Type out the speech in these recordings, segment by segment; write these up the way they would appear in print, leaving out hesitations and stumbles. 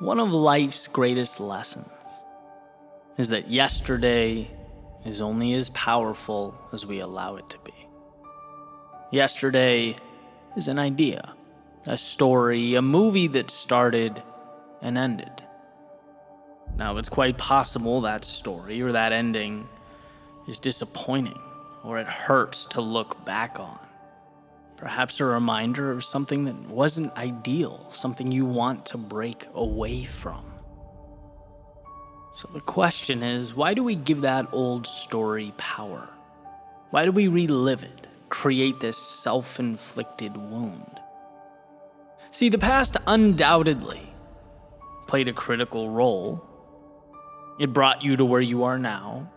One of life's greatest lessons is that yesterday is only as powerful as we allow it to be. Yesterday is an idea, a story, a movie that started and ended. Now, it's quite possible that story or that ending is disappointing, or it hurts to look back on. Perhaps a reminder of something that wasn't ideal, something you want to break away from. So the question is, why do we give that old story power? Why do we relive it, create this self-inflicted wound? See, the past undoubtedly played a critical role. It brought you to where you are now.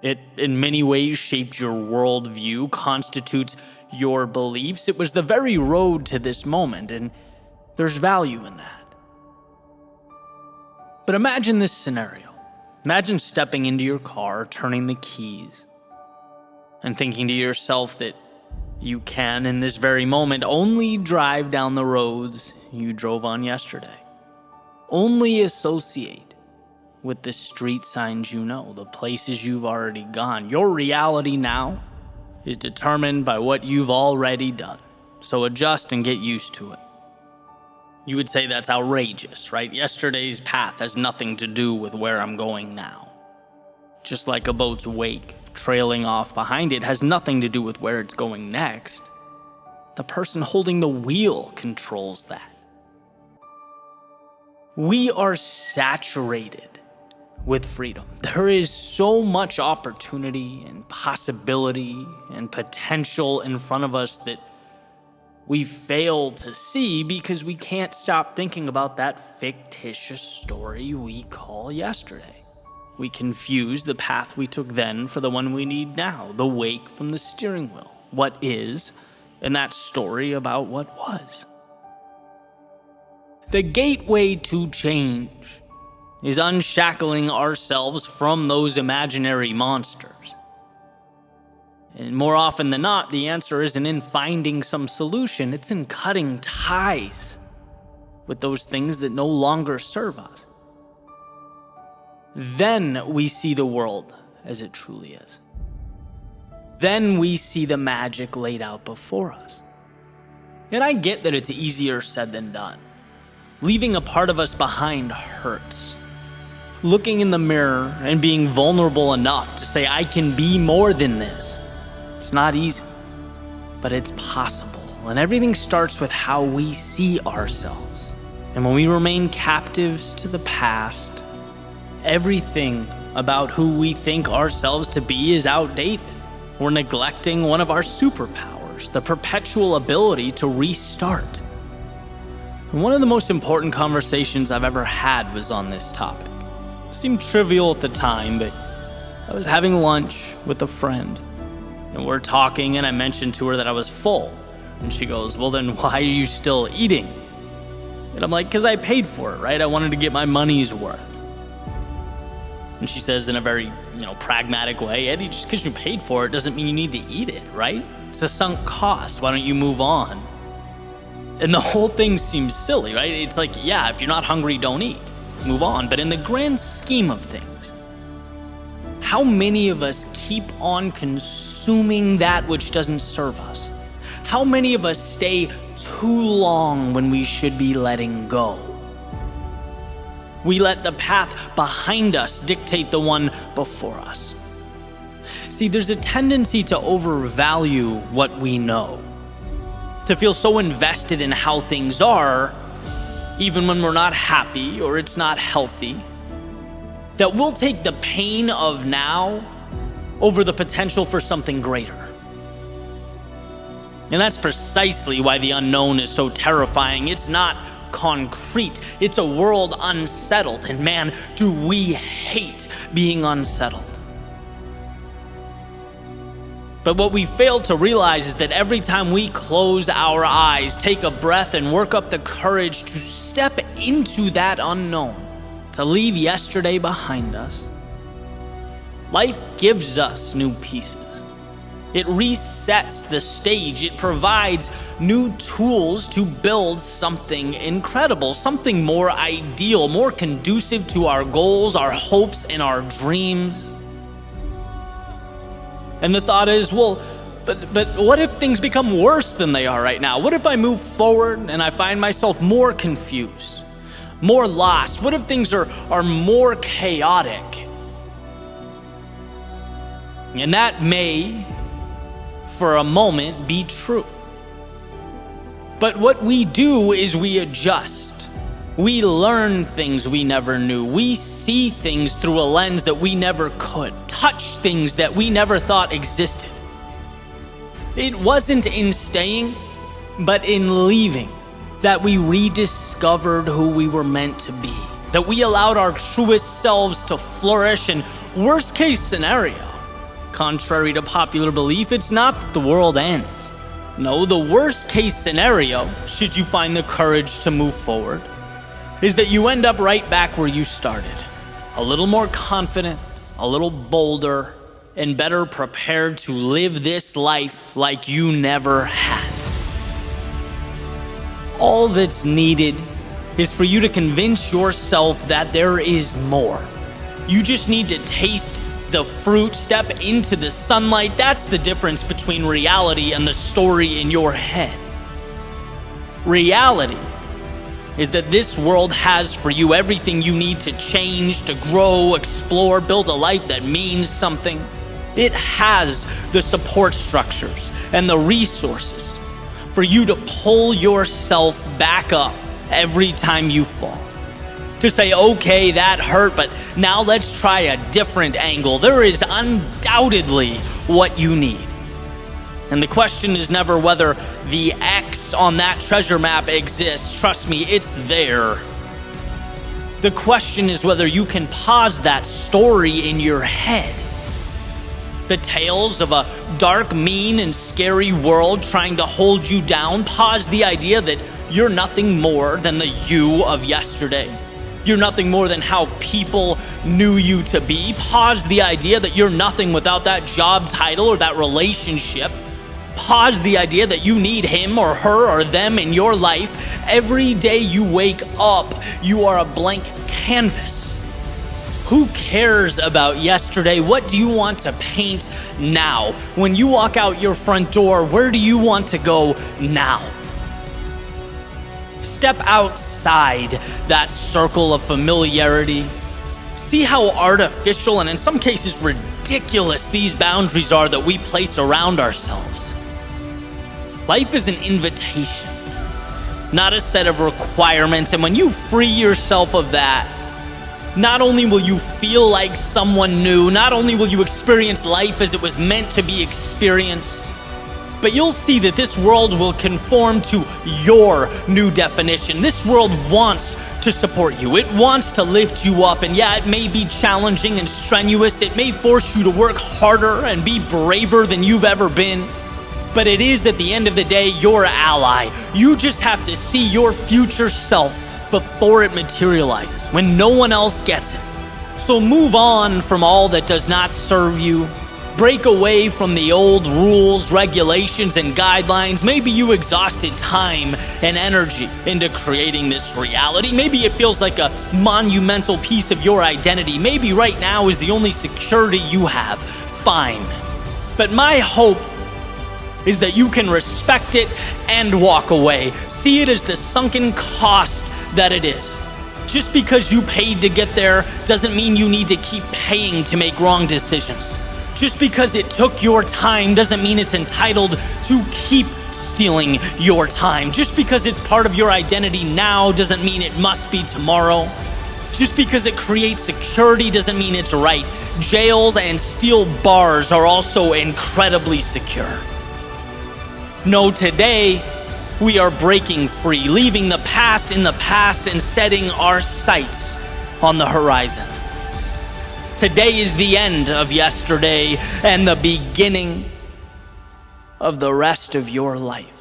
It, in many ways, shaped your worldview, constitutes your beliefs. It was the very road to this moment, and there's value in that. But imagine this scenario. Imagine stepping into your car, turning the keys, and thinking to yourself that you can, in this very moment, only drive down the roads you drove on yesterday. Only associate with the street signs you know, the places you've already gone. Your reality now is determined by what you've already done. So adjust and get used to it. You would say that's outrageous, right? Yesterday's path has nothing to do with where I'm going now. Just like a boat's wake trailing off behind it has nothing to do with where it's going next. The person holding the wheel controls that. We are saturated with freedom. There is so much opportunity and possibility and potential in front of us that we fail to see because we can't stop thinking about that fictitious story we call yesterday. We confuse the path we took then for the one we need now, the wake from the steering wheel, what is, and that story about what was. The gateway to change is unshackling ourselves from those imaginary monsters. And more often than not, the answer isn't in finding some solution, it's in cutting ties with those things that no longer serve us. Then we see the world as it truly is. Then we see the magic laid out before us. And I get that it's easier said than done. Leaving a part of us behind hurts. Looking in the mirror and being vulnerable enough to say, I can be more than this. It's not easy, but it's possible. And everything starts with how we see ourselves. And when we remain captives to the past, everything about who we think ourselves to be is outdated. We're neglecting one of our superpowers, the perpetual ability to restart. And one of the most important conversations I've ever had was on this topic. It seemed trivial at the time, but I was having lunch with a friend, and we're talking, and I mentioned to her that I was full. And she goes, well, then why are you still eating? And I'm like, because I paid for it, right? I wanted to get my money's worth. And she says in a very, pragmatic way, Eddie, just because you paid for it doesn't mean you need to eat it, right? It's a sunk cost. Why don't you move on? And the whole thing seems silly, right? It's like, yeah, if you're not hungry, don't eat. Move on. But in the grand scheme of things, how many of us keep on consuming that which doesn't serve us? How many of us stay too long when we should be letting go? We let the path behind us dictate the one before us. See, there's a tendency to overvalue what we know, to feel so invested in how things are, even when we're not happy or it's not healthy, that we'll take the pain of now over the potential for something greater. And that's precisely why the unknown is so terrifying. It's not concrete. It's a world unsettled, and man, do we hate being unsettled. But what we fail to realize is that every time we close our eyes, take a breath, and work up the courage to step into that unknown, to leave yesterday behind us, life gives us new pieces. It resets the stage. It provides new tools to build something incredible, something more ideal, more conducive to our goals, our hopes, and our dreams. And the thought is, well, but what if things become worse than they are right now? What if I move forward and I find myself more confused, more lost? What if things are more chaotic? And that may, for a moment, be true. But what we do is we adjust. We learn things we never knew. We see things through a lens that we never could, touch things that we never thought existed. It wasn't in staying, but in leaving, that we rediscovered who we were meant to be, that we allowed our truest selves to flourish. And worst case scenario, contrary to popular belief, it's not that the world ends. No, the worst case scenario, should you find the courage to move forward, is that you end up right back where you started, a little more confident, a little bolder, and better prepared to live this life like you never had. All that's needed is for you to convince yourself that there is more. You just need to taste the fruit, step into the sunlight. That's the difference between reality and the story in your head. Reality is that this world has for you everything you need to change, to grow, explore, build a life that means something. It has the support structures and the resources for you to pull yourself back up every time you fall. To say, okay, that hurt, but now let's try a different angle. There is undoubtedly what you need. And the question is never whether the X on that treasure map exists. Trust me, it's there. The question is whether you can pause that story in your head. The tales of a dark, mean, and scary world trying to hold you down. Pause the idea that you're nothing more than the you of yesterday. You're nothing more than how people knew you to be. Pause the idea that you're nothing without that job title or that relationship. Pause the idea that you need him or her or them in your life. Every day you wake up, you are a blank canvas. Who cares about yesterday? What do you want to paint now? When you walk out your front door, where do you want to go now? Step outside that circle of familiarity. See how artificial and in some cases ridiculous these boundaries are that we place around ourselves. Life is an invitation, not a set of requirements. And when you free yourself of that, not only will you feel like someone new, not only will you experience life as it was meant to be experienced, but you'll see that this world will conform to your new definition. This world wants to support you. It wants to lift you up. And yeah, it may be challenging and strenuous. It may force you to work harder and be braver than you've ever been. But it is, at the end of the day, your ally. You just have to see your future self before it materializes, when no one else gets it. So move on from all that does not serve you. Break away from the old rules, regulations, and guidelines. Maybe you exhausted time and energy into creating this reality. Maybe it feels like a monumental piece of your identity. Maybe right now is the only security you have. Fine. But my hope is that you can respect it and walk away. See it as the sunken cost that it is. Just because you paid to get there doesn't mean you need to keep paying to make wrong decisions. Just because it took your time doesn't mean it's entitled to keep stealing your time. Just because it's part of your identity now doesn't mean it must be tomorrow. Just because it creates security doesn't mean it's right. Jails and steel bars are also incredibly secure. No, today we are breaking free, leaving the past in the past and setting our sights on the horizon. Today is the end of yesterday and the beginning of the rest of your life.